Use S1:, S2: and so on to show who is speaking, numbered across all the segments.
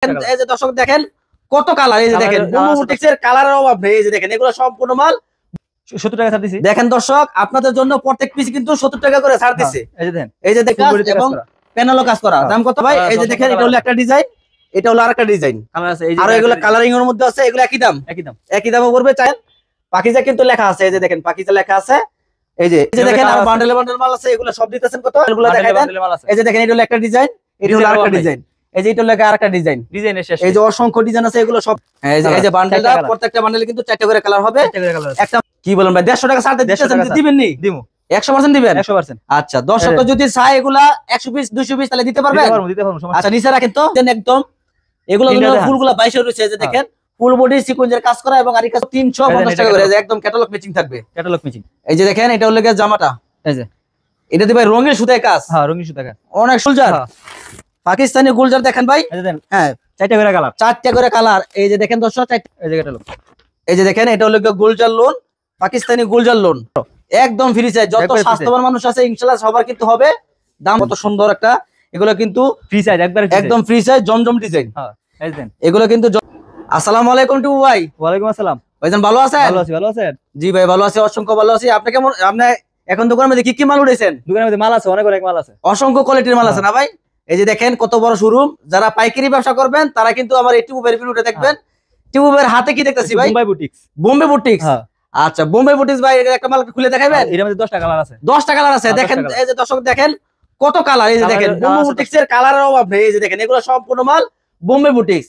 S1: এই যে দর্শক দেখেন কত কালার, এই যে দেখেন বুটিক্সের কালারের অভাব নেই। এই যে দেখেন এগুলো সম্পূর্ণ মাল
S2: 70 টাকা ছাড় দিছি।
S1: দেখেন দর্শক আপনাদের জন্য প্রত্যেক পিস কিন্তু 70 টাকা করে ছাড় দিছে।
S2: এই যে দেখেন,
S1: এই যে দেখেন এবং প্যানেলও কাজ করা। দাম কত ভাই? এই যে দেখেন এটা হলো একটা ডিজাইন, এটা হলো আরেকটা ডিজাইন,
S2: কালার আছে। এই যে
S1: আর এগুলো কালারিং এর মধ্যে আছে, এগুলো একই দাম, একই দামে করবে চাই। পাকিজা কিন্তু লেখা আছে, এই যে দেখেন পাকিজা লেখা আছে। এই যে দেখেন আর বান্ডেল বান্ডেল মাল আছে, এগুলো সব দিতেছেন কত, এগুলো দেখাই দেন। এই যে দেখেন এটা হলো একটা ডিজাইন, এটা হলো আরেকটা ডিজাইন, এই যে এটা হলো আরেকটা ডিজাইন,
S2: ডিজাইনের শেষ।
S1: এই যে অসংখ্য ডিজাইন আছে, এগুলো সব এই যে বান্ডেলটা প্রত্যেকটা বান্ডেলে কিন্তু 4টা করে কালার হবে। একটা কি বলেন ভাই 150 টাকা ছাড় দিবেন নি? দিমু 100% দিবেন। 100%। আচ্ছা দর্শক যদি চাই এগুলা 100 পিস 200 পিস তাহলে দিতে পারবেন? দিতে পারবো। আচ্ছা নিচে রাখেন তো একদম, এগুলো ফুলগুলা 22 রয়েছে। এই যে দেখেন ফুল বডি সিকোয়েন্সের কাজ করা এবং আরিকা 350 টাকা করে, একদম ক্যাটালগ ম্যাচিং থাকবে। Catalogue matching. এই যে দেখেন এটা হলো জামাটা, এই যে এটা দি ভাই রঙের সুতায় কাজ। হ্যাঁ রঙের সুতায় কাজ, অনেক সুলজার পাকিস্তানি গুলজার দেখেন ভাই। এই যে দেখেন হ্যাঁ 4টা করে কালার, 4টা করে কালার। এই যে দেখেন দর্শক এই যে ক্যাটালগ, এই যে দেখেন এটা হলো গুলজার লোন, পাকিস্তানি গুলজার লোন, একদম ফ্রি সাইজ। যত স্বাস্থ্যবান মানুষ আছে ইনশাআল্লাহ সবার কিন্তু হবে। দাম কত সুন্দর একটা, এগুলো কিন্তু ফ্রি সাইজ, একদম ফ্রি সাইজ জমজম ডিজাইন। হ্যাঁ এই দেন এগুলো কিন্তু। আসসালামু আলাইকুম টু ভাই। ওয়ালাইকুম আসসালাম ভাইজান, ভালো আছেন? ভালো আছি। ভালো আছেন? জি ভাই ভালো আছি, অসংখ্য ভালো আছি। আপনি কেমন? আপনি এখন দোকানের মধ্যে কি কি মাল উঠেছেন? দোকানের মধ্যে মাল আছে, অনেক মাল আছে, অসংখ্য কোয়ালিটির মাল আছে না ভাই? এই যে দেখেন কত বড় শোরুম। যারা পাইকারি ব্যবসা করবেন তারা কিন্তু আমার এই টিউবের ভিডিওটা দেখবেন। টিউবের হাতে কি দেখতেছি ভাই? বোম্বে বুটিক্স। বোম্বে বুটিক্স। আচ্ছা বোম্বে বুটিক্স ভাই, একটা মাল খুলে দেখাবেন? এর মধ্যে 10টা কালার আছে। 10টা কালার আছে। দেখেন এই যে দর্শক দেখেন কত কালার। এই যে দেখেন বোম্বে বুটিক্সের কালারের অভাব নেই। এই যে দেখেন এগুলো সম্পূর্ণ মাল বোম্বে বুটিক্স।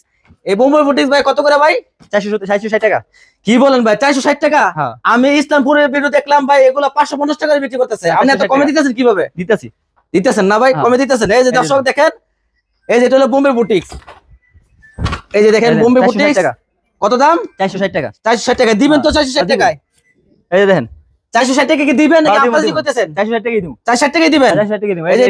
S1: এই বোম্বে বুটিক্স ভাই কত করে ভাই? 460 টাকা। কি বলেন ভাই 460 টাকা? আমি ইসলামপুরের ভিডিও দেখলাম ভাই, এগুলো 550 টাকা বিক্রি করতেছে। আপনি এত কমে দিতেছেন কিভাবে? দিতেছেন না ভাই, কমে দিতেছেন। এই যে দর্শক দেখেন এই যে এটা হলো বোম্বে বুটিক্স। এই যে দেখেন বোম্বে বুটিক্স কত দাম? 460 টাকা। 460 টাকা দিবেন তো? 460 টাকায় এই যে দেখেন 460 টাকা কি দিবেন নাকি আপনারা কি করতেছেন? 460 টাকাই দিমু। 460 টাকাই দিবেন? 460 টাকাই দিমু। এই যে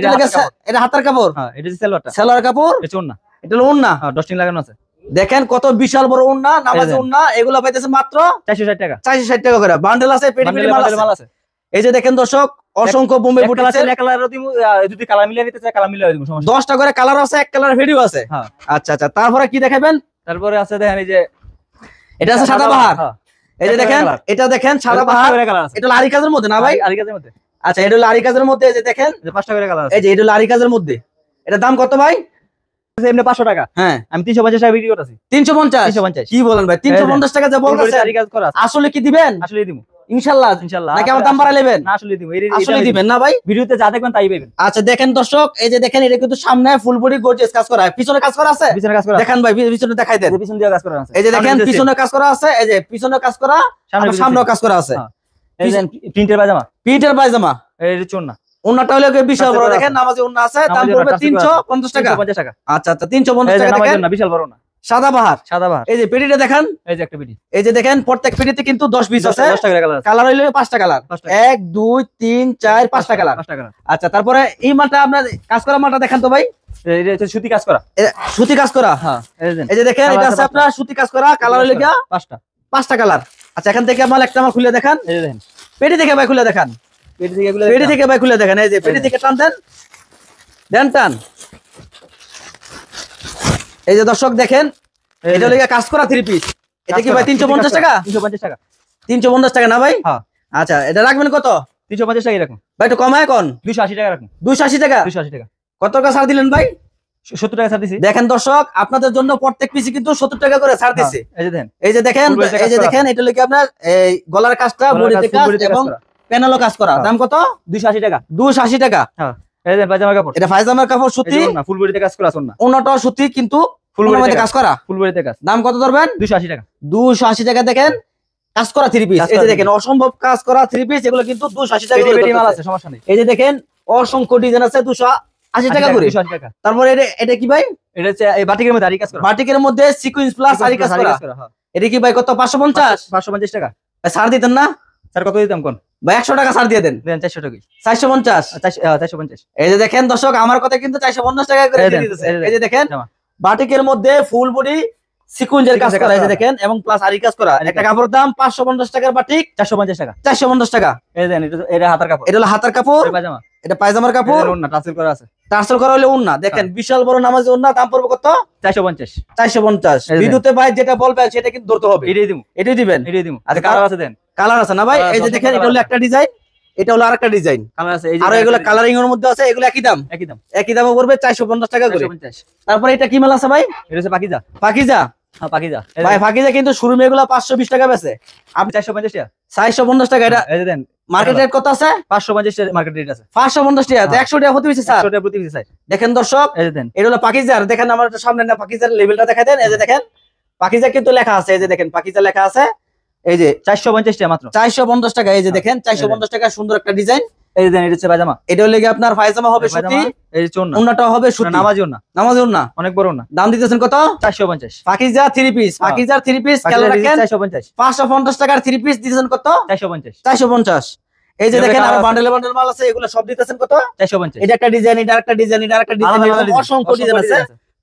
S1: এটা হাতার কাপড়। হ্যাঁ এটা সালোয়ারটা, সালোয়ার কাপড়। এটা ওন্না, এটা হলো ওন্না। হ্যাঁ ডস্টিং লাগানো আছে। দেখেন কত বিশাল বড় ওন্না, নামাজি ওন্না। এগুলো পাইতেছে মাত্র 460 টাকা। 460 টাকা করে। বান্ডেল আছে, পেডি পেডি মাল আছে। এই যে দেখেন দর্শক অসংখ্য বোম্বে বুটিক্সের এক কালার দিমু, যদি কালার মিলিয়ে নিতে চাই কালার মিলিয়ে দিমু, সমস্যা 10টা করে কালার আছে, এক কালার ভিডিও আছে। হ্যাঁ আচ্ছা আচ্ছা তারপরে কি দেখাবেন? তারপরে আছে দেখেন এই যে এটা আছে সাদা বাহার। এই যে দেখেন এটা দেখেন সাদা বাহার, এটা হলো আরি কাজের মধ্যে না ভাই? আরি কাজের মধ্যে। আচ্ছা এটা হলো আরি কাজের মধ্যে। এই যে দেখেন 5টা করে কালার আছে। এই যে এটা হলো আরি কাজের মধ্যে। এটা দাম কত ভাই? এমনি 500 টাকা। হ্যাঁ আমি 350 টাকা বিক্রি করতেছি। 350? কি বলেন ভাই 350 টাকা যা বলতেছে? আরি কাজ করা আসলে কি দিবেন? আসলে দিমু ইনশাআল্লাহ। ইনশাআল্লাহ নাকি আমার দাম বাড়াই নেবেন? না আসলে দিমু। আসলে দিবেন না ভাই? ভিডিওতে যা দেখবেন তাই পাবেন। আচ্ছা দেখেন দর্শক এই যে দেখেন এটা কিন্তু সামনে ফুল বডি গর্জিয়াস কাজ করা, পিছনে কাজ করা আছে। পিছনে কাজ করা দেখেন ভাই, পিছনে দেখাই দেন। পিছন দিয়ে কাজ করা আছে। এই যে দেখেন পিছনে কাজ করা আছে, এই যে পিছনে কাজ করা, সামনেও কাজ করা আছে। এই যে প্রিন্টের পায়জামা, প্রিন্টের পায়জামা। এই যে চুন্না, ওন্নাটা হলো বিশাল বড়। দেখেন নামাজি ওন্না আছে, দাম পড়বে 350 টাকা। 350 টাকা। আচ্ছা আচ্ছা 350 টাকা। দেখেন বিশাল বড় না, সাদা বাহার। সাদা বাহার। এই যে পেডিটা দেখেন, এই যে একটা পেডি। এই যে দেখেন প্রত্যেক পেডিতে কিন্তু 10 পিস আছে। 10টা করে কালার আছে। কালার হইলো 5টা কালার, 1 2 3 4 5টা কালার। 5টা কালার। আচ্ছা তারপরে এই মালটা আপনার কাজ করা মালটা দেখেন তো ভাই। এই যে সুতি কাজ করা, সুতি কাজ করা। হ্যাঁ এই যে দেখেন এটা আছে আপনার সুতি কাজ করা, কালার হইলো 5টা কালার। আচ্ছা এখান থেকে মাল একটা মাল খুলে দেখান। এই যে দেখেন পেডি থেকে ভাই খুলে দেখান। পেডি থেকে ভাই খুলে দেখেন। এই যে পেডি থেকে টান দেন, দেন টান। এই যে দর্শক দেখেন এটা হলো কাজ করা 3 পিস। এটা কি ভাই 350 টাকা? 350 টাকা। 350 টাকা না ভাই? হ্যাঁ আচ্ছা এটা রাখবেন কত? 350 টাকা রাখুন ভাই, একটু কমায় কোন? 280 টাকা রাখুন। 280 টাকা? 280 টাকা। কত টাকা ছাড় দিলেন ভাই? 70 টাকা ছাড় দিছি। দেখেন দর্শক আপনাদের জন্য প্রত্যেক পিসে কিন্তু 70 টাকা করে ছাড় দিছে। এই যে দেখেন, এই যে দেখেন, এই যে দেখেন এটা হলো কি আপনার এই গলার কাজটা, বডিতে কাজ এবং প্যানেলও কাজ করা। দাম কত? 280 টাকা। 280 টাকা। হ্যাঁ এই যে পায়জামার কাপড়, এটা পায়জামার কাপড় সুতি না, ফুল বডিতে কাজ করা আছে না, ওন্নাটাও সুতি কিন্তু ফুল বডিতে কাজ করা, ফুল বডিতে কাজ। দাম কত ধরবেন? 280 টাকা। 280 টাকা। দেখেন কাজ করা 3 পিস। এই যে দেখেন অসম্ভব কাজ করা 3 পিস, এগুলো কিন্তু 280 টাকা করে মাল আছে, সমস্যা নেই। এই যে দেখেন অসংখ্য ডিজাইন আছে, 280 টাকা করে। 280 টাকা। তারপরে এটা কি ভাই? এটা হচ্ছে এই বাটিকের মধ্যে আরি কাজ করা, বাটিকের মধ্যে সিকোয়েন্স প্লাস আরি কাজ করা। এটা কি ভাই কত? 550? 550 টাকা। ছাড় দিতেন না? স্যার কত দিতাম কোন ভাই? 100 টাকা ছাড় দিয়ে দেন। দেন 400 টাকা। 450? 450। এই যে দেখেন দর্শক আমার কথা কিন্তু 450 টাকা করে দিয়ে দিতেছে। এই যে দেখেন বাটিকের মধ্যে ফুল বডি সিকোয়েন্সের কাজ করা, এই যে দেখেন, এবং প্লাস আরি কাজ করা। একটা কাপড়ের দাম 550 টাকার বাটিক 450 টাকা। 450 টাকা। এই দেন এটা হাতার কাপড়, এটা হলো হাতার কাপড়, পায়জামা। এটা পায়জামার কাপড়,
S2: ওন্না টাসেল করা আছে,
S1: টার্সেল করা হলে ওন্না দেখেন বিশাল বড় নামাজি ওন্না, দাম পড়বে কত?
S2: 450।
S1: 450। বিদ্যুতে ভাই যেটা বলবেন সেটা কিন্তু ধরতে হবে,
S2: এটাই দিমু,
S1: এটাই দিবেন।
S2: এটাই দিমু। আচ্ছা কালার আছে দেন,
S1: কালার আছে না ভাই? এই যে দেখেন এটা হলো একটা ডিজাইন, এটা হলো আরেকটা ডিজাইন,
S2: কালার আছে এই যে,
S1: আর এগুলো কালারিং এর মধ্যে আছে, এগুলো একই দাম,
S2: একই দাম,
S1: একই দামে পড়বে 450 টাকা করে।
S2: 450।
S1: তারপরে এটা কি মাল আছে ভাই?
S2: এটা হচ্ছে পাকিজা,
S1: পাকিজা।
S2: হ্যাঁ পাকিজা
S1: ভাই পাকিজা কিন্তু শোরুমে এগুলো 520 টাকা বেচে,
S2: আপনি 450 টাকা,
S1: 450 টাকা। এটা
S2: এই যে দেন
S1: মার্কেট রেট কত আছে?
S2: 550 টাকা মার্কেট রেট আছে,
S1: 550 টাকা, 100 টাকা প্রতি পিস স্যার,
S2: 100 টাকা প্রতি পিস স্যার।
S1: দেখেন দর্শক,
S2: এই যে দেন
S1: এটা হলো পাকিজার, দেখেন আমার একটু সামনে না পাকিজার লেভেলটা দেখাই দেন। এই যে দেখেন পাকিজা কিন্তু লেখা আছে, এই যে দেখেন পাকিজা লেখা আছে, এই যে
S2: 450 টাকা মাত্র,
S1: 450 টাকা। এই যে দেখেন 450 টাকা, সুন্দর একটা ডিজাইন।
S2: এই যে দেন এটা হচ্ছে পায়জামা,
S1: এটা হলে কি আপনার পায়জামা হবে সুতি,
S2: এই যে ওন্না,
S1: ওন্নাটা হবে সুতি,
S2: নামাজি ওন্না,
S1: নামাজি ওন্না,
S2: অনেক বড় ওন্না।
S1: দাম দিতেছেন কত?
S2: 450।
S1: পাকিজা 3 পিস, পাকিজার 3 পিস খেয়াল রাখেন,
S2: 450,
S1: 550 টাকার 3 পিস দিতেছেন কত?
S2: 450,
S1: 450। এই যে দেখেন আর বান্ডেল বান্ডেল মাল আছে, এগুলো সব দিতেছেন কত?
S2: 450।
S1: এটা একটা ডিজাইন, এটা আরেকটা ডিজাইন, এটা আরেকটা ডিজাইন, অসংখ্য ডিজাইন আছে,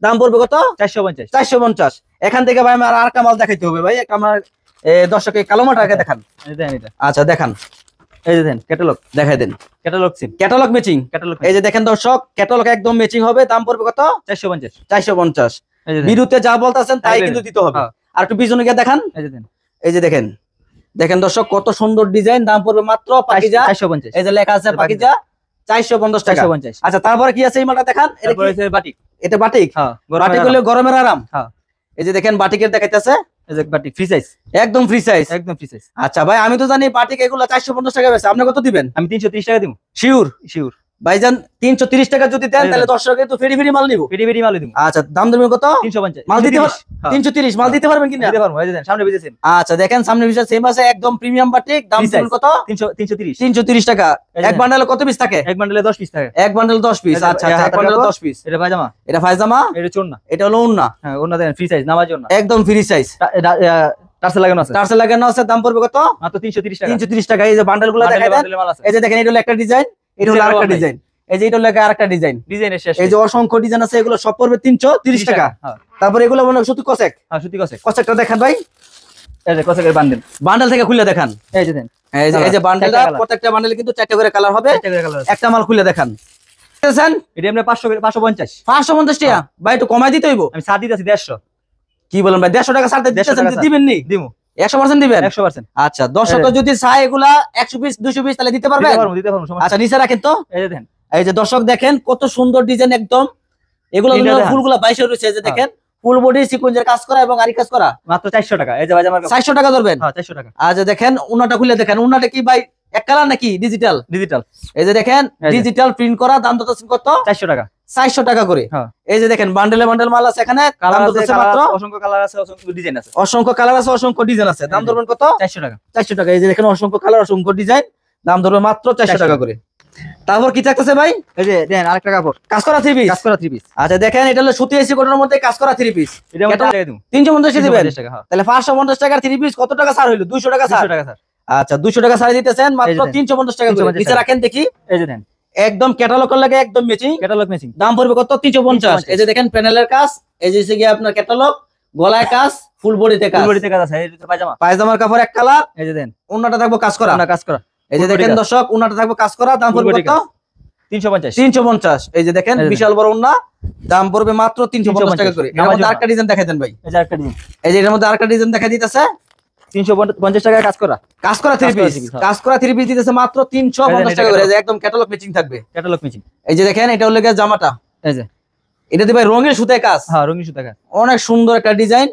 S1: দাম পড়বে কত?
S2: 450,
S1: 450। এখান থেকে ভাই আমার আরেকটা মাল দেখাইতে হবে ভাই, একটা আমার দর্শকের কালো মাটাকে দেখান।
S2: এই দেন এটা,
S1: আচ্ছা দেখান,
S2: এই যে দেন ক্যাটালগ,
S1: দেখাই দেন
S2: ক্যাটালগ সিম,
S1: ক্যাটালগ ম্যাচিং।
S2: ক্যাটালগ
S1: এই যে দেখেন দর্শক, ক্যাটালগ একদম ম্যাচিং হবে, দাম পড়বে কত?
S2: 450,
S1: 450।
S2: এই যে দেন,
S1: বিরুতে যা বলতেছেন তাই কিন্তু দিতে হবে। আর একটু পিছনে গিয়ে দেখান,
S2: এই যে দেন,
S1: এই যে দেখেন, দেখেন দর্শক কত সুন্দর ডিজাইন, দাম পড়বে মাত্র পাকিজা
S2: 450,
S1: এই যে লেখা আছে পাকিজা 450 টাকা।
S2: 450।
S1: আচ্ছা তারপরে কি আছে এই মালটা দেখান, এটা
S2: তারপরে
S1: কি?
S2: হচ্ছে বাটিক,
S1: এটা বাটিক,
S2: হ্যাঁ
S1: বাটিক হলে গরমের আরাম।
S2: হ্যাঁ
S1: এই যে দেখেন বাটিকের দেখাইতেছে,
S2: এই যে বাটিক ফ্রি সাইজ,
S1: একদম ফ্রি সাইজ,
S2: একদম ফ্রি সাইজ।
S1: আচ্ছা ভাই আমি তো জানি বাটিক এগুলো 450 টাকা বেচে, আপনি কত দিবেন?
S2: আমি 330 টাকা দিমু,
S1: শিওর?
S2: শিওর
S1: ভাইজান 330 টাকা যদি দেন তাহলে দর্শকের তো ফেরি ফেরি মাল নিব।
S2: পেটি পেটি মাল দিমু।
S1: আচ্ছা দাম দেবেন কত?
S2: 350,
S1: মাল দিতে পারবেন? 330 মাল দিতে পারবেন কিনা?
S2: দিতে পারবো, এই যে দেন সামনে বেজেছেন।
S1: আচ্ছা দেখেন সামনে বিষয় সেম আছে, একদম প্রিমিয়াম বাটিক, দাম দেবেন কত?
S2: 330,
S1: 330 টাকা। এক বান্ডেলে কত পিস থাকে?
S2: এক বান্ডেলে 10 পিস থাকে,
S1: এক বান্ডেল 10 পিস। আচ্ছা আচ্ছা, এক বান্ডেলে 10 পিস।
S2: এটা পায়জামা,
S1: এটা পায়জামা,
S2: এটা চোন্না,
S1: এটা হলো ওন্না,
S2: হ্যাঁ ওন্না দেন ফ্রি সাইজ, নামাজি ওন্না,
S1: একদম ফ্রি সাইজ,
S2: টার্সেল লাগানো আছে,
S1: টার্সেল লাগানো আছে, দাম পড়বে কত?
S2: মাত্র 330 টাকা,
S1: 330 টাকা। এই যে বান্ডেলগুলো দেখাই দেন,
S2: বান্ডেলে মাল আছে,
S1: এই যে দেখেন এটা হলো একটা ডিজাইন, এটা হলো আরেকটা ডিজাইন, এই যে এটা হলো আরেকটা ডিজাইন,
S2: ডিজাইনের শেষ,
S1: এই যে অসংখ্য ডিজাইন আছে, এগুলো সব পড়বে 330 টাকা।
S2: হ্যাঁ
S1: তারপর এগুলো মনে সুতি কসেক,
S2: হ্যাঁ সুতি কসেক,
S1: কসেকটা দেখান ভাই,
S2: এই যে কসেকের বান্ডেল,
S1: বান্ডেল থেকে খুলে দেখান।
S2: এই যে দেন,
S1: এই যে বান্ডেলটা, প্রত্যেকটা বান্ডেলে কিন্তু 4টা করে কালার হবে, একটা মাল খুলে দেখান। দেখেন
S2: এটা আমরা 550,
S1: 550 টাকা ভাই, একটু কমাই দিতে হইব।
S2: আমি ছাড় দিতেছি 150।
S1: কি বলেন ভাই, 150 টাকা ছাড় দিতেছেন, দিবেন নি?
S2: দিমু,
S1: 100% দিবেন?
S2: 100%।
S1: আচ্ছা দর্শক যদি চায় এগুলা 100 পিস 200 পিস তাহলে দিতে পারবেন?
S2: দিতে পারবো, সমস্যা।
S1: আচ্ছা নিচে রাখেন তো,
S2: এই যে দেন,
S1: এই যে দর্শক দেখেন কত সুন্দর ডিজাইন, একদম এগুলো ফুলগুলা 22 রয়েছে, এই যে দেখেন ফুল বডি সিকোয়েন্সের কাজ করা এবং আরি কাজ করা,
S2: মাত্র 400 টাকা। এই যে ভাই আমার
S1: 400 টাকা ধরবেন?
S2: হ্যাঁ 400 টাকা।
S1: আচ্ছা দেখেন উন্নাটা খুলে দেখেন, উন্নাটা কি ভাই এক কালার নাকি ডিজিটাল?
S2: ডিজিটাল,
S1: এই যে দেখেন ডিজিটাল প্রিন্ট করা, দাম দরছেন কত?
S2: 400 টাকা,
S1: 400 টাকা করে।
S2: হ্যাঁ
S1: এই যে দেখেন বান্ডেলে বান্ডেল মাল আছে, এখানে দাম দরছেন মাত্র,
S2: অসংখ্য কালার আছে, অসংখ্য ডিজাইন আছে,
S1: অসংখ্য কালার আছে, অসংখ্য ডিজাইন আছে, দাম ধরবেন কত?
S2: 400 টাকা,
S1: 400 টাকা। এই যে দেখেন অসংখ্য কালার, অসংখ্য ডিজাইন, দাম ধরবে মাত্র 400 টাকা করে। তারপর কি থাকতেছে ভাই?
S2: এই যে দেন আরেকটা কাপড়,
S1: কাজ করা 3 পিস,
S2: কাজ করা 3 পিস।
S1: আচ্ছা দেখেন এটা হলো সুতি এসি কটনের মধ্যে কাজ করা 3 পিস,
S2: এটা আমরা টাকা দিমু,
S1: 350 দিবেন?
S2: 350 টাকা। হ্যাঁ
S1: তাহলে 550 টাকার 3 পিস কত টাকা ছাড় হইলো? 200 টাকা ছাড়।
S2: 200 টাকা স্যার।
S1: আচ্ছা 200 টাকা ছাড় দিতেছেন, মাত্র 350 টাকা করে। নিচে রাখেন দেখি,
S2: এই যে দেন
S1: একদম ক্যাটালগের লাগে, একদম ম্যাচিং,
S2: ক্যাটালগ ম্যাচিং,
S1: দাম পড়বে কত? 350। এই যে দেখেন প্যানেলের কাজ, এই যে গিয়ে আপনার ক্যাটালগ, গলায় কাজ, ফুল বডিতে কাজ,
S2: ফুল বডিতে কাজ আছে। এই যে পায়জামা,
S1: পায়জামার কাপড় এক কালার,
S2: এই যে দেন
S1: ওন্নাটা থাকবে কাজ করা,
S2: ওন্না কাজ করা,
S1: এই যে দেখেন দর্শক ওন্নাটা থাকবে কাজ করা, দাম পড়বে কত?
S2: 350,
S1: 350। এই যে দেখেন বিশাল বড় ওন্না, দাম পড়বে মাত্র 350 টাকা করে। এর মধ্যে আরেকটা ডিজাইন দেখাই দেন ভাই,
S2: এই যে আরেকটা ডিজাইন,
S1: এই যে এর মধ্যে আরেকটা ডিজাইন দেখা দিতেছে,
S2: 350 টাকা কাজ করা,
S1: কাজ করা 3 পিস, কাজ করা 3 পিস দিতেছে মাত্র 350 টাকা করে। এই যে একদম ক্যাটালগ ম্যাচিং থাকবে,
S2: ক্যাটালগ ম্যাচিং।
S1: এই যে দেখেন এটা হলো গিয়ে জামাটা,
S2: এই যে
S1: এটাতে ভাই রঙের সুতায় কাজ,
S2: হ্যাঁ রঙিন সুতা কাজ,
S1: অনেক সুন্দর একটা ডিজাইন।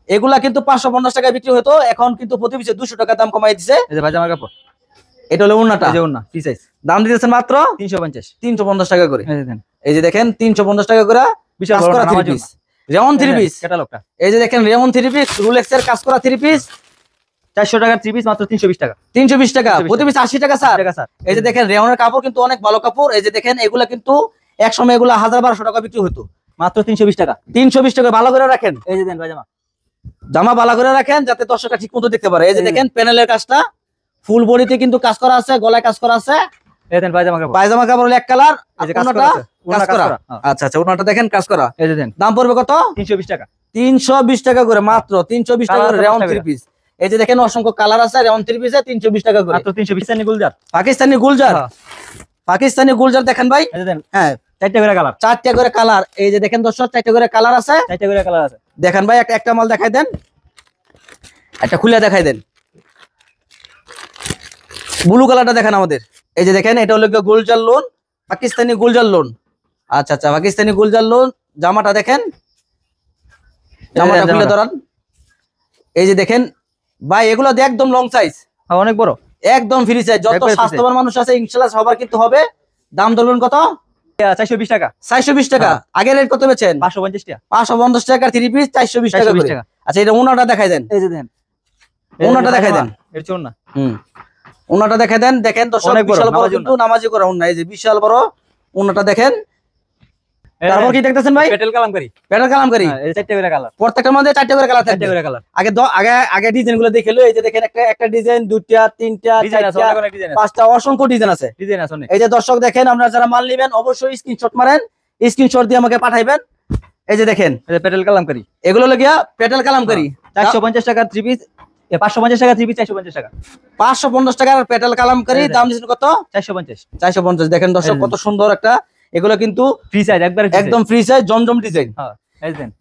S1: এগুলা কিন্তু 550 টাকায় বিক্রি হতো, এখন কিন্তু প্রতি পিসে 200 টাকা দাম কমাই দিছে।
S2: এই যে পায়জামার কাপড়,
S1: এটা হলো ওন্নাটা,
S2: এই যে ওন্না ফ্রি সাইজ,
S1: দাম দিতেছেন মাত্র
S2: 350,
S1: 350 টাকা করে।
S2: এই যে দেন,
S1: এই যে দেখেন 350 টাকা করে
S2: বিশাল
S1: কাজ
S2: বড়
S1: করা 3
S2: নামাজি
S1: পিস, রেওন 3 পিস,
S2: ক্যাটালগটা।
S1: এই যে দেখেন রেওন 3 পিস, রুলেক্সের কাজ করা 3 পিস,
S2: 400 টাকার 3 পিস মাত্র 320 টাকা,
S1: 320 টাকা, প্রতি পিস 80 টাকা স্যার।
S2: টাকা স্যার।
S1: এই যে দেখেন রেওনের কাপড় কিন্তু অনেক ভালো কাপড়। এই যে দেখেন এগুলা কিন্তু এক সময় এগুলা 1000-1200 টাকা বিক্রি হতো,
S2: মাত্র 320 টাকা।
S1: 320 টাকা। ভালো করে রাখেন,
S2: এই যে দেন পায়জামা,
S1: জামা ভালো করে রাখেন যাতে দর্শকরা ঠিক মতো দেখতে পারে। এই যে দেখেন প্যানেলের কাজটা, ফুল বডিতে কিন্তু কাজ করা আছে, গলায় কাজ করা আছে।
S2: এই দেন পায়জামা কাপড়,
S1: পায়জামা কাপড় হলো এক কালার,
S2: এই যে কাজ
S1: ওন্নাটা
S2: করা আছে, ওন্না
S1: কাজ করা।
S2: হ্যাঁ।
S1: আচ্ছা আচ্ছা, ওন্নাটা দেখেন কাজ করা।
S2: এই যে দেন
S1: দাম পড়বে কত?
S2: 320 টাকা,
S1: 320 টাকা করে, মাত্র 320 টাকা করে রেওন 3 পিস। এই যে দেখেন অসংখ্য কালার আছে, রেওন 3 পিসে 320 টাকা করে।
S2: মাত্র 320 টাকা। গুলজার,
S1: পাকিস্তানি গুলজার, পাকিস্তানি গুলজার দেখেন ভাই,
S2: এই যে দেন
S1: হ্যাঁ
S2: 4টা করে কালার,
S1: 4টা করে কালার। এই যে দেখেন দর্শক 4টা করে কালার আছে,
S2: 4টা করে কালার আছে।
S1: দেখেন ভাই একটা মাল দেখাই দেন, একটা খুলে দেখাই দেন। ব্লু কালারটা দেখেন আমাদের, এই যে দেখেন এটা হলো গুলজার লোন, পাকিস্তানি গুলজার লোন। আচ্ছা আচ্ছা, পাকিস্তানি গুলজার লোন। জামাটা দেখেন, জামাটা খুলে ধরান। এই যে দেখেন ভাই, এগুলো একদম লং সাইজ,
S2: অনেক বড়,
S1: একদম ফ্রি সাইজ। যত স্বাস্থ্যবান মানুষ আছে ইনশাআল্লাহ সবার কিন্তু হবে। দাম ধরবেন কত?
S2: 420 টাকা।
S1: 420 টাকা। আগের রেট কত বেচেন?
S2: 550 টাকা।
S1: 550 টাকা 3 পিস 420 টাকা করে। আচ্ছা, এটা ওনাটা দেখাই দেন।
S2: এই যে দেন
S1: ওনাটা দেখাই দেন,
S2: এর চুন না।
S1: ওনাটা দেখাই দেন। দেখেন দর্শক বিশাল বড় কিন্তু নামাজি করা ওন্না, এই যে বিশাল বড় ওনাটা দেখেন। তারপর কি দেখতেছেন ভাই?
S2: পেটেল কালামকারী,
S1: পেটেল কালামকারী।
S2: এই 4টা করে কালার,
S1: প্রত্যেকটার মধ্যে 4টা করে কালার থাকবে।
S2: 4টা করে কালার।
S1: আগে ডিজাইন গুলো দেখে লো। এই যে দেখেন একটা ডিজাইন, দুইটা, তিনটা, চারটা, পাঁচটা, অসংখ্য ডিজাইন আছে। এই যে দর্শক দেখেন, আপনারা যারা মাল নেবেন অবশ্যই স্ক্রিনশট মারেন, স্ক্রিনশট দিয়ে আমাকে পাঠাইবেন। এই যে দেখেন
S2: পেটেল কালামকারী,
S1: এগুলো লাগিয়া পেটেল কালামকারী।
S2: 450 টাকা 3 পিস, 550 টাকা 3 পিস, 450 টাকা।
S1: 550 টাকার পেটেল কালামকারী। দাম দিচ্ছেন কত?
S2: 450।
S1: 450। দেখেন দর্শক কত সুন্দর একটা, এগুলো কিন্তু
S2: ফ্রি সাইজ,
S1: একদম ফ্রি সাইজ, জমজম ডিজাইন।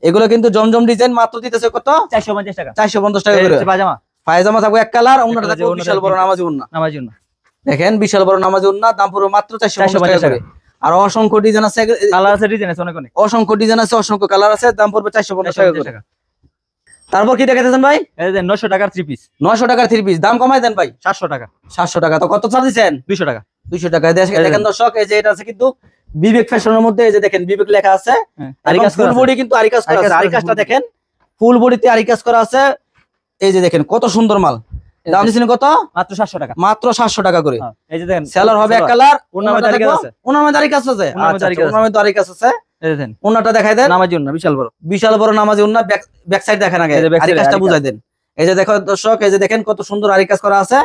S1: এগুলো কিন্তু জমজম ডিজাইন। মাত্র দিতেছে কত?
S2: 450 টাকা।
S1: 450 টাকা করে।
S2: পায়জামা,
S1: পায়জামা থাকবে এক কালার, ওন্নাটা থাকবে বিশাল বড় নামাজি ওন্না।
S2: নামাজি ওন্না
S1: দেখেন বিশাল বড় নামাজি ওন্না, দাম পুরো মাত্র 450 টাকা করে। আর অসংখ্য ডিজাইন আছে,
S2: কালার আছে, ডিজাইন আছে, অনেক অনেক
S1: অসংখ্য ডিজাইন আছে, অসংখ্য কালার আছে। দাম পড়বে 450 টাকা করে। তারপর কি দেখাইতেছেন ভাই?
S2: এই যে 900 টাকার 3 পিস।
S1: 900 টাকার 3 পিস। দাম কমাই দেন ভাই।
S2: 700 টাকা।
S1: 700 টাকা। তো কত ছাড় দিচ্ছেন?
S2: 200 টাকা।
S1: 200 টাকা। দেখেন দর্শক, এই যে এটা আছে কিন্তু বিবেক ফ্যাশনের মধ্যে। এই যে দেখেন বিবেক লেখা আছে, ফুল বডি কিন্তু আরি কাজ করা আছে। আরি কাজটা দেখেন, ফুল বডিতে আরি কাজ করা আছে। এই যে দেখেন কত সুন্দর মাল। দাম দিচ্ছেন কত?
S2: মাত্র 700 টাকা।
S1: মাত্র 700 টাকা করে।
S2: এই যে দেখেন
S1: সেলার হবে এক কালার,
S2: ওনার মধ্যে আরি কাজ আছে।
S1: ওনার মধ্যে আরি কাজ আছে। আচ্ছা, ওনার মধ্যে আরি কাজ আছে।
S2: এই দেখেন
S1: ওনাটা দেখাই দেন।
S2: নামাজি ওন্না বিশাল বড়,
S1: বিশাল বড় নামাজি ওন্না। ব্যাক সাইড দেখেন আগে, আরি কাজটা বুঝাই দেন। এই যে দেখো দর্শক, এই যে দেখেন কত সুন্দর আরি কাজ করা আছে।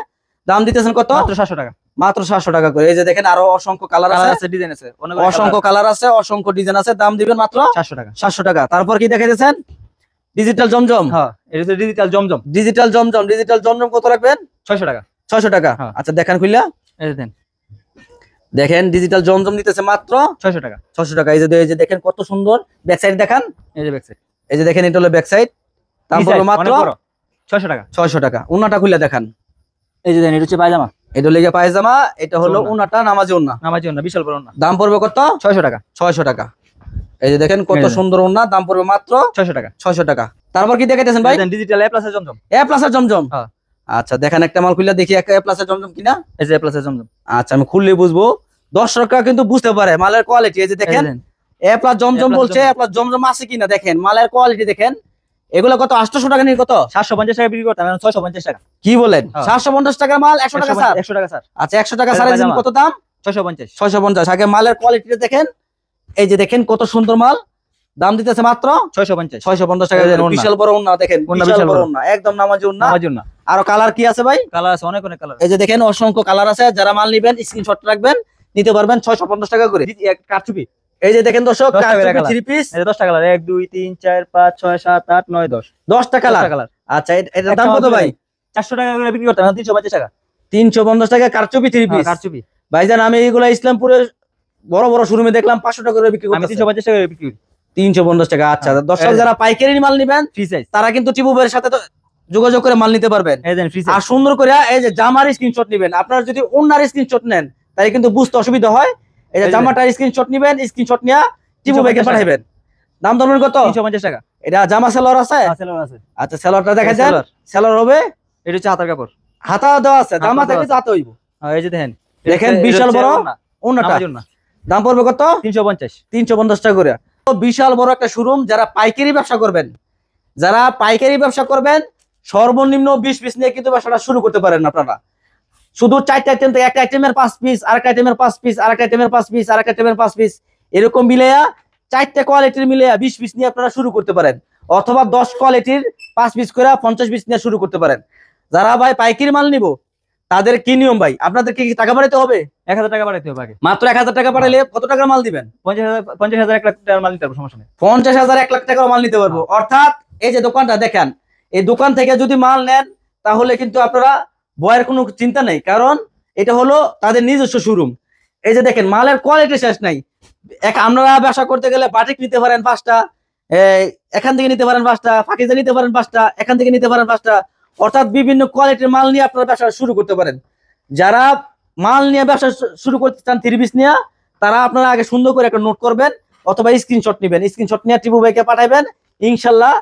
S1: দাম দিতেছেন কত?
S2: মাত্র 700 টাকা।
S1: মাত্র 700 টাকা করে। এই যে দেখেন আরো অসংখ্য কালার আছে,
S2: ডিজাইন আছে,
S1: অসংখ্য কালার আছে, অসংখ্য ডিজাইন আছে। দাম দিবেন মাত্র
S2: 700 টাকা।
S1: 700 টাকা। তারপর কি দেখাইতেছেন? ডিজিটাল জমজম।
S2: হ্যাঁ, এটা হচ্ছে ডিজিটাল জমজম।
S1: ডিজিটাল জমজম। ডিজিটাল জমজম কত রাখবেন?
S2: 600 টাকা।
S1: 600 টাকা। আচ্ছা দেখেন খুইলা,
S2: এই দেখেন,
S1: দেখেন ডিজিটাল জমজম নিতেছে মাত্র
S2: 600 টাকা।
S1: 600 টাকা। এই যে দেখেন কত সুন্দর ব্যাক সাইড দেখান।
S2: এই যে ব্যাক সাইড,
S1: এই যে দেখেন এটা হলো ব্যাক সাইড। দাম পড়বে মাত্র
S2: 600 টাকা।
S1: 600 টাকা। উন্নাটা খুলে দেখান।
S2: এই যে দেখেন, এটা হচ্ছে পায়জামা,
S1: এটা হলো পায়জামা, এটা হলো উন্নাটা নামাজি উন্না।
S2: নামাজি ওন্না বিশাল বড় ওন্না।
S1: দাম পড়বে কত?
S2: 600 টাকা।
S1: 600 টাকা। এই যে দেখেন কত সুন্দর উন্না, দাম পড়বে মাত্র
S2: 600 টাকা।
S1: 600 টাকা। তারপর কি দেখাইতেছেন ভাই?
S2: ডিজিটাল এ প্লাসের জমজম।
S1: এ প্লাসের জমজম।
S2: হ্যাঁ।
S1: আচ্ছা দেখেন একটা মাল খুলে দেখি, এ প্লাসের জমজম কিনা।
S2: এই যে এ প্লাসের জমজম।
S1: আচ্ছা আমি খুললে বুঝবো, দর্শকরা কিন্তু বুঝতে পারে মালের কোয়ালিটি। এই যে দেখেন এ প্লাস জমজম বলছে, এ প্লাস জমজম আছে কিনা দেখেন, মালের কোয়ালিটি দেখেন। এগুলো কত? 800 টাকা নিয়ে কত?
S2: 750 টাকা বিক্রি করতাম, এখন 650 টাকা।
S1: কি বলেন? 750 টাকার মাল 100 টাকা স্যার।
S2: 100 টাকা স্যার।
S1: আচ্ছা 100 টাকা স্যার। কত দাম?
S2: 650।
S1: 650। আগে মালের কোয়ালিটিটা দেখেন। এই যে দেখেন কত সুন্দর মাল। দাম দিতেছে মাত্র
S2: 650।
S1: 650 টাকা। বিশাল বড় ওন্না দেখেন, বিশাল বড় ওন্না, একদম নামাজি ওন্না।
S2: নামাজি ওন্না।
S1: আরো কালার কি আছে ভাই?
S2: কালার আছে, অনেক অনেক কালার।
S1: এই যে দেখেন অসংখ্য কালার আছে। যারা মাল নেবেন স্ক্রিনশট রাখবেন, নিতে পারবেন 650 টাকা করে।
S2: কারচুপি।
S1: এই যে দেখেন দর্শক, কারচুপি 3 পিস।
S2: এই যে 10টা কালার, 1 2 3 4 5 6 7 8 9 10।
S1: 10টা কালার। আচ্ছা এটার দাম কত ভাই?
S2: 400 টাকা করে বিক্রি করতাম, এখন 350 টাকা।
S1: 350 টাকা কারচুপি 3 পিস।
S2: কারচুপি
S1: ভাইজান, আমি এইগুলা ইসলামপুরে বড় বড় শোরুমে দেখলাম 500 টাকা করে বিক্রি করতেছে।
S2: আমি 350 টাকা করে বিক্রি করি।
S1: 350 টাকা। আচ্ছা দর্শক যারা পাইকারি মাল নেবেন
S2: ফ্রি সাইজ,
S1: তারা কিন্তু টিপুবের সাথে তো যোগাযোগ করে মাল নিতে পারবেন।
S2: এই দেন ফ্রি সাইজ।
S1: আর সুন্দর করে এই যে জামার স্ক্রিনশট নেবেন। আপনারা যদি ওন্নার স্ক্রিনশট নেন তাহলে কিন্তু বুঝতে অসুবিধা হয়। এই যে জামাটার স্ক্রিনশট নেবেন, স্ক্রিনশট নিয়ে টিপু ভাইকে পাঠাবেন। দাম ধরবেন কত?
S2: 350 টাকা।
S1: এটা জামা সেলর আছে?
S2: সেলর আছে।
S1: আচ্ছা সেলরটা দেখা যায়, সেলর হবে।
S2: এটা হচ্ছে হাতার কাপড়,
S1: হাতা দেওয়া আছে, জামা থেকে হাতে হইব।
S2: এই যে দেখেন,
S1: দেখেন বিশাল বড় ওন্নাটা। দাম পড়বে কত?
S2: 350।
S1: 350 টাকা করে। তো বিশাল বড় একটা শোরুম। যারা পাইকারি ব্যবসা করবেন, যারা পাইকারি ব্যবসা করবেন, সর্বনিম্ন 20 পিস নিয়ে কিন্তু ব্যবসাটা শুরু করতে পারেন আপনারা। শুধু 4টা আইটেম থেকে, একটা আইটেমের 5 পিস, আরেকটা আইটেমের 5 পিস, আরেকটা আইটেমের 5 পিস, আরেকটা আইটেমের 5 পিস, এরকম মিলাইয়া 4টা কোয়ালিটির মিলাইয়া 20 পিস নিয়ে আপনারা শুরু করতে পারেন। অথবা 10 কোয়ালিটির 5 পিস করে 50 পিস নিয়ে শুরু করতে পারেন। যারা ভাই পাইকারি মাল নিব তাদের কি নিয়ম ভাই? আপনাদেরকে কি টাকা বাড়াতে হবে?
S2: 1000 টাকা বাড়াইতে হবে আগে।
S1: মাত্র 1000 টাকা বাড়াইলে কত টাকার মাল দিবেন?
S2: 50,000 1 লাখ টাকার মাল নিতে পারবো, সমস্যা নেই।
S1: 50,000 1 লাখ টাকার মাল নিতে পারবো। অর্থাৎ এই যে দোকানটা দেখেন, এই দোকান থেকে যদি মাল নেন তাহলে কিন্তু আপনারা ভয়ের কোনো চিন্তা নেই, কারণ এটা হলো তাদের নিজস্ব শোরুম। এই যে দেখেন মালের কোয়ালিটি শেষ নাই। আপনারা ব্যবসা করতে গেলে বাটিক নিতে পারেন 5টা, এখান থেকে নিতে পারেন 5টা, ফাকিজা নিতে পারেন 5টা, এখান থেকে নিতে পারেন 5টা, অর্থাৎ বিভিন্ন কোয়ালিটির মাল নিয়ে আপনারা ব্যবসা শুরু করতে পারেন। যারা মাল নিয়ে ব্যবসা শুরু করতে চান 3 পিস নিয়ে, তারা আপনারা আগে সুন্দর করে একটা নোট করবেন অথবা স্ক্রিনশট নেবেন, স্ক্রিনশট নিয়ে টিপু ভাইকে পাঠাবেন। ইনশাল্লাহ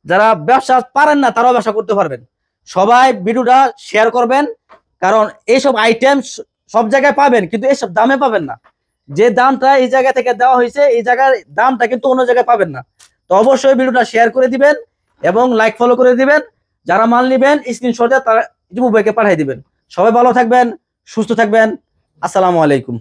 S1: যারা ব্যবসা পারেন না তারাও ব্যবসা করতে পারবেন। সবাই ভিডিওটা শেয়ার করবেন, কারণ এইসব আইটেম সব জায়গায় পাবেন কিন্তু এইসব দামে পাবেন না। যে দামটা এই জায়গা থেকে দেওয়া হয়েছে এই জায়গার দামটা কিন্তু অন্য জায়গায় পাবেন না। তো অবশ্যই ভিডিওটা শেয়ার করে দিবেন এবং লাইক ফলো করে দিবেন। যারা মাল নেবেন স্ক্রিনশটে তারা টিপু ভাইকে পাঠিয়ে দিবেন। সবাই ভালো থাকবেন, সুস্থ থাকবেন। আসসালামু আলাইকুম।